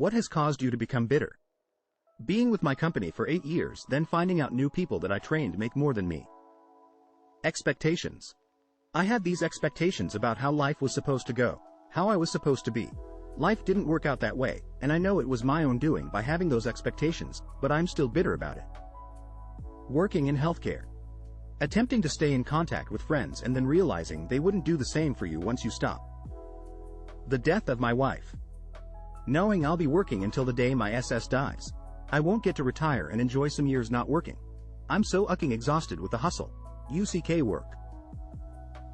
What has caused you to become bitter? Being with my company for 8 years, then finding out new people that I trained make more than me. Expectations. I had these expectations about how life was supposed to go, how I was supposed to be. Life didn't work out that way, and I know it was my own doing by having those expectations, but I'm still bitter about it. Working in healthcare. Attempting to stay in contact with friends and then realizing they wouldn't do the same for you once you stop. The death of my wife. Knowing I'll be working until the day my SS dies. I won't get to retire and enjoy some years not working. I'm so exhausted with the hustle. UCK work.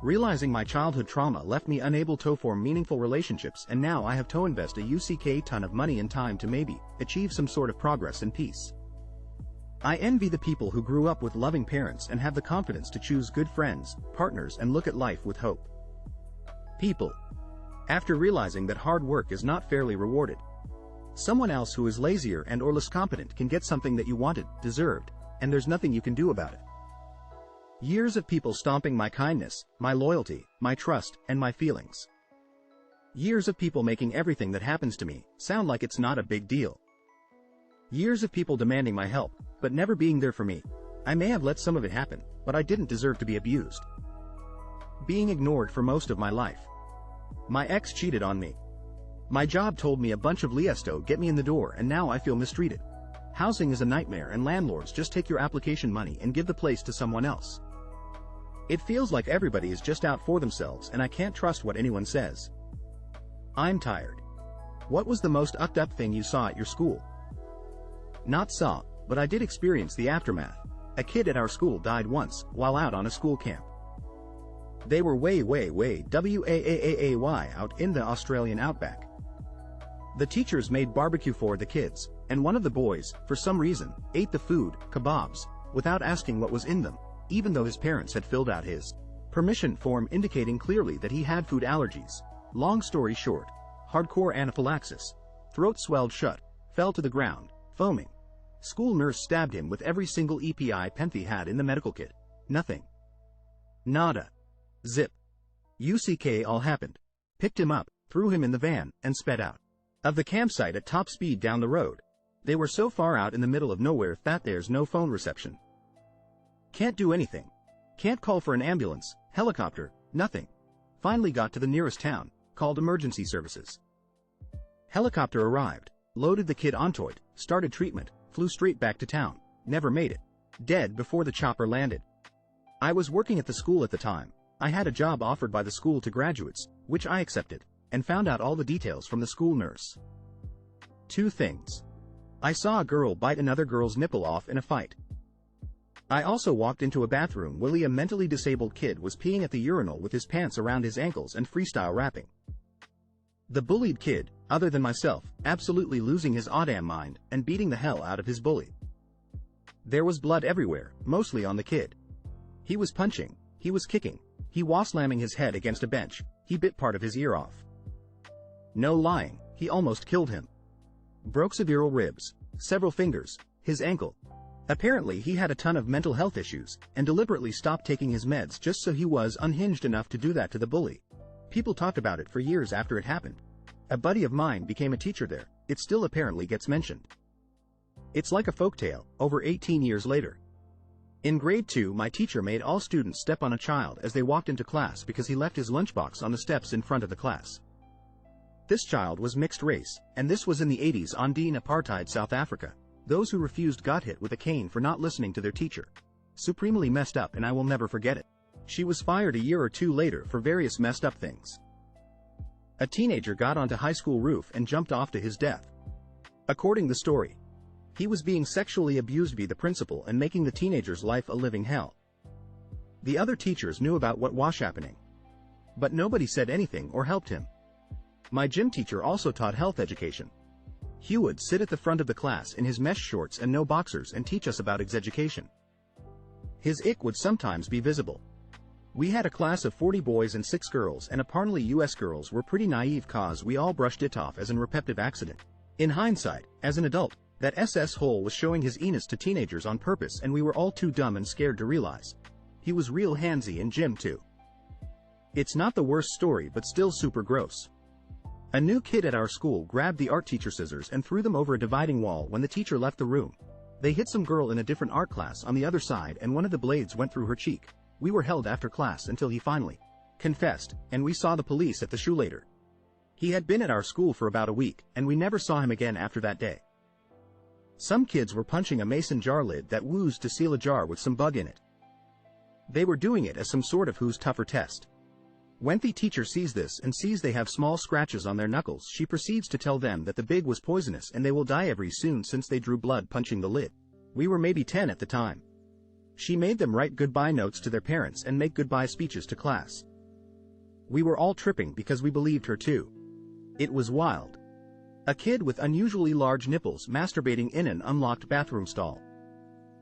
Realizing my childhood trauma left me unable to form meaningful relationships, and now I have to invest a UCK ton of money and time to maybe achieve some sort of progress and peace. I envy the people who grew up with loving parents and have the confidence to choose good friends, partners, and look at life with hope. People. After realizing that hard work is not fairly rewarded. Someone else who is lazier and or less competent can get something that you wanted, deserved, and there's nothing you can do about it. Years of people stomping my kindness, my loyalty, my trust, and my feelings. Years of people making everything that happens to me sound like it's not a big deal. Years of people demanding my help, but never being there for me. I may have let some of it happen, but I didn't deserve to be abused. Being ignored for most of my life. My ex cheated on me. My job told me a bunch of liesto get me in the door, and now I feel mistreated. Housing is a nightmare and landlords just take your application money and give the place to someone else. It feels like everybody is just out for themselves and I can't trust what anyone says. I'm tired. What was the most up thing you saw at your school? Not saw, but I did experience the aftermath. A kid at our school died once, while out on a school camp. They were way out in the Australian outback. The teachers made barbecue for the kids, and one of the boys, for some reason, ate the food, kebabs, without asking what was in them, even though his parents had filled out his permission form indicating clearly that he had food allergies. Long story short, hardcore anaphylaxis. Throat swelled shut, fell to the ground, foaming. School nurse stabbed him with every single EPI pen he had in the medical kit. Nothing. Nada. Zip. UCK all happened. Picked him up, threw him in the van, and sped out of the campsite at top speed down the road. They were so far out in the middle of nowhere that there's no phone reception. Can't do anything. Can't call for an ambulance, helicopter, nothing. Finally got to the nearest town, called emergency services. Helicopter arrived, loaded the kid onto it, started treatment, flew straight back to town, never made it. Dead before the chopper landed. I was working at the school at the time. I had a job offered by the school to graduates, which I accepted, and found out all the details from the school nurse. 2 things. I saw a girl bite another girl's nipple off in a fight. I also walked into a bathroom where a mentally disabled kid was peeing at the urinal with his pants around his ankles and freestyle rapping. The bullied kid, other than myself, absolutely losing his oddamn mind and beating the hell out of his bully. There was blood everywhere, mostly on the kid. He was punching, he was kicking, he was slamming his head against a bench, he bit part of his ear off. No lying, he almost killed him. Broke several ribs, several fingers, his ankle. Apparently he had a ton of mental health issues, and deliberately stopped taking his meds just so he was unhinged enough to do that to the bully. People talked about it for years after it happened. A buddy of mine became a teacher there. It still apparently gets mentioned. It's like a folktale, over 18 years later. In grade 2, my teacher made all students step on a child as they walked into class because he left his lunchbox on the steps in front of the class. This child was mixed race, and this was in the 80s on apartheid South Africa. Those who refused got hit with a cane for not listening to their teacher. Supremely messed up, and I will never forget it. She was fired a year or 2 later for various messed up things. A teenager got onto high school roof and jumped off to his death. According to the story, he was being sexually abused by the principal and making the teenager's life a living hell. The other teachers knew about what was happening, but nobody said anything or helped him. My gym teacher also taught health education. He would sit at the front of the class in his mesh shorts and no boxers and teach us about education. His ick would sometimes be visible. We had a class of 40 boys and 6 girls, and apparently US girls were pretty naive cause we all brushed it off as an repetitive accident. In hindsight, as an adult, that SS hole was showing his enos to teenagers on purpose, and we were all too dumb and scared to realize. He was real handsy in gym too. It's not the worst story, but still super gross. A new kid at our school grabbed the art teacher scissors and threw them over a dividing wall when the teacher left the room. They hit some girl in a different art class on the other side and one of the blades went through her cheek. We were held after class until he finally confessed, and we saw the police at the shoe later. He had been at our school for about a week, and we never saw him again after that day. Some kids were punching a mason jar lid that woozed to seal a jar with some bug in it. They were doing it as some sort of who's tougher test. When the teacher sees this and sees they have small scratches on their knuckles, she proceeds to tell them that the big was poisonous and they will die every soon since they drew blood punching the lid. We were maybe 10 at the time. She made them write goodbye notes to their parents and make goodbye speeches to class. We were all tripping because we believed her too. It was wild. A kid with unusually large nipples masturbating in an unlocked bathroom stall.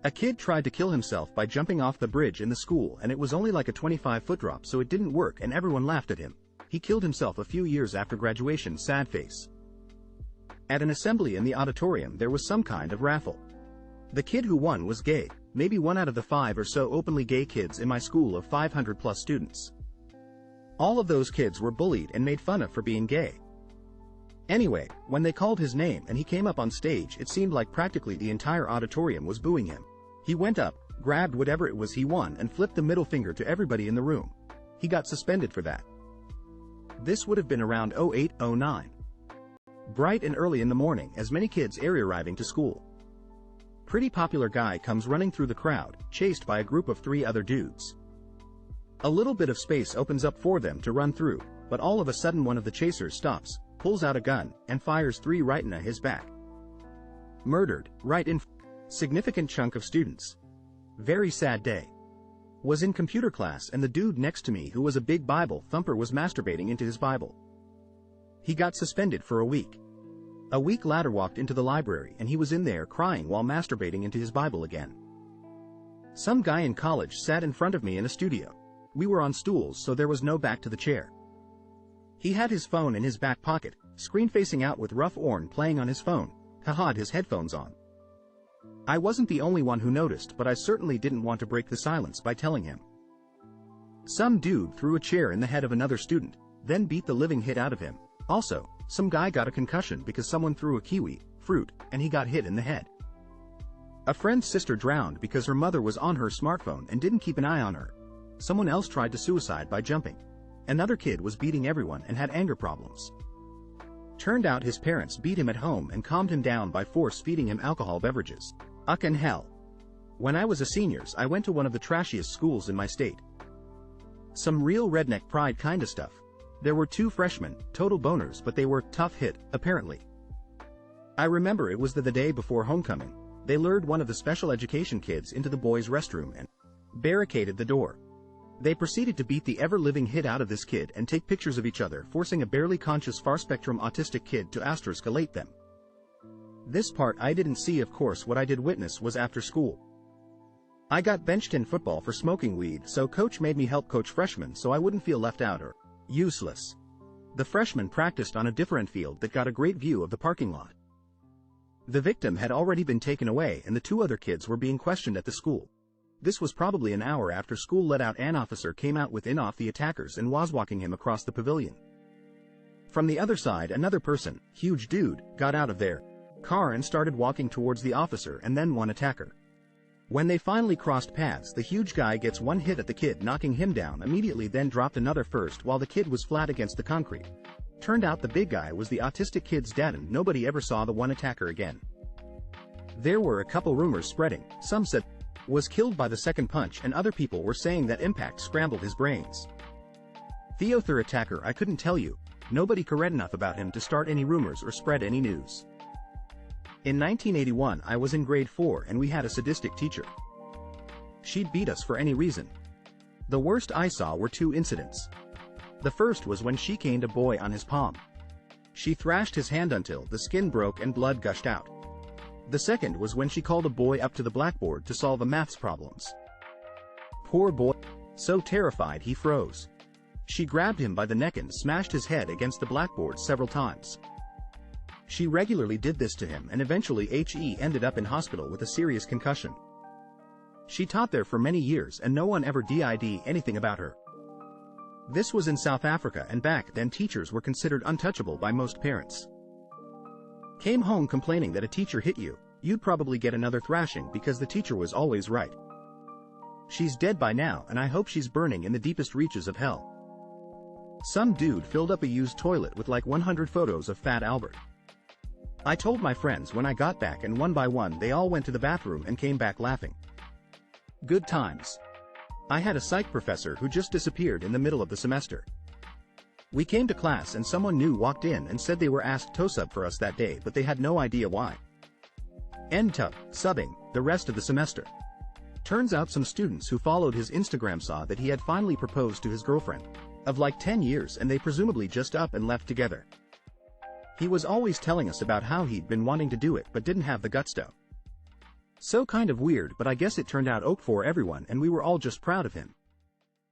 A kid tried to kill himself by jumping off the bridge in the school and it was only like a 25-foot drop so it didn't work and everyone laughed at him. He killed himself a few years after graduation, sad face. At an assembly in the auditorium there was some kind of raffle. The kid who won was gay, maybe one out of the 5 or so openly gay kids in my school of 500+ students. All of those kids were bullied and made fun of for being gay. Anyway, when they called his name and he came up on stage, it seemed like practically the entire auditorium was booing him. He went up, grabbed whatever it was he won and flipped the middle finger to everybody in the room. He got suspended for that. This would have been around 08-09. Bright and early in the morning as many kids are arriving to school. Pretty popular guy comes running through the crowd, chased by a group of 3 other dudes. A little bit of space opens up for them to run through, but all of a sudden one of the chasers stops, pulls out a gun, and fires 3 right in his back. Murdered, right in significant chunk of students. Very sad day. Was in computer class and the dude next to me who was a big Bible thumper was masturbating into his Bible. He got suspended for a week. A week later walked into the library and he was in there crying while masturbating into his Bible again. Some guy in college sat in front of me in a studio. We were on stools so there was no back to the chair. He had his phone in his back pocket, screen facing out with rough Orn playing on his phone, had his headphones on. I wasn't the only one who noticed, but I certainly didn't want to break the silence by telling him. Some dude threw a chair in the head of another student, then beat the living hit out of him. Also, some guy got a concussion because someone threw a kiwi, fruit, and he got hit in the head. A friend's sister drowned because her mother was on her smartphone and didn't keep an eye on her. Someone else tried to suicide by jumping. Another kid was beating everyone and had anger problems. Turned out his parents beat him at home and calmed him down by force feeding him alcohol beverages. Uck and hell. When I was a seniors I went to one of the trashiest schools in my state. Some real redneck pride kinda stuff. There were 2 freshmen, total boners, but they were tough hit, apparently. I remember it was the day before homecoming. They lured one of the special education kids into the boys' restroom and barricaded the door. They proceeded to beat the ever-living hit out of this kid and take pictures of each other, forcing a barely conscious far-spectrum autistic kid to escalate them. This part I didn't see, of course. What I did witness was after school. I got benched in football for smoking weed, so coach made me help coach freshmen so I wouldn't feel left out or useless. The freshmen practiced on a different field that got a great view of the parking lot. The victim had already been taken away and the 2 other kids were being questioned at the school. This was probably an hour after school let out. An officer came out with off the attackers and was walking him across the pavilion. From the other side another person, huge dude, got out of their car and started walking towards the officer and then one attacker. When they finally crossed paths, the huge guy gets one hit at the kid, knocking him down immediately, then dropped another first while the kid was flat against the concrete. Turned out the big guy was the autistic kid's dad and nobody ever saw the one attacker again. There were a couple rumors spreading. Some said was killed by the second punch and other people were saying that impact scrambled his brains. The other attacker I couldn't tell you. Nobody cared enough about him to start any rumors or spread any news. In 1981 I was in grade 4 and we had a sadistic teacher. She'd beat us for any reason. The worst I saw were 2 incidents. The first was when she caned a boy on his palm. She thrashed his hand until the skin broke and blood gushed out. The second was when she called a boy up to the blackboard to solve a maths problems. Poor boy. So terrified he froze. She grabbed him by the neck and smashed his head against the blackboard several times. She regularly did this to him and eventually he ended up in hospital with a serious concussion. She taught there for many years and no one ever did anything about her. This was in South Africa, and back then teachers were considered untouchable by most parents. Came home complaining that a teacher hit you, you'd probably get another thrashing because the teacher was always right. She's dead by now, and I hope she's burning in the deepest reaches of hell. Some dude filled up a used toilet with like 100 photos of Fat Albert. I told my friends when I got back, and one by one they all went to the bathroom and came back laughing. Good times. I had a psych professor who just disappeared in the middle of the semester. We came to class and someone new walked in and said they were asked to sub for us that day, but they had no idea why. End up subbing the rest of the semester. Turns out some students who followed his Instagram saw that he had finally proposed to his girlfriend of like 10 years, and they presumably just up and left together. He was always telling us about how he'd been wanting to do it but didn't have the guts to. So kind of weird, but I guess it turned out ok for everyone and we were all just proud of him.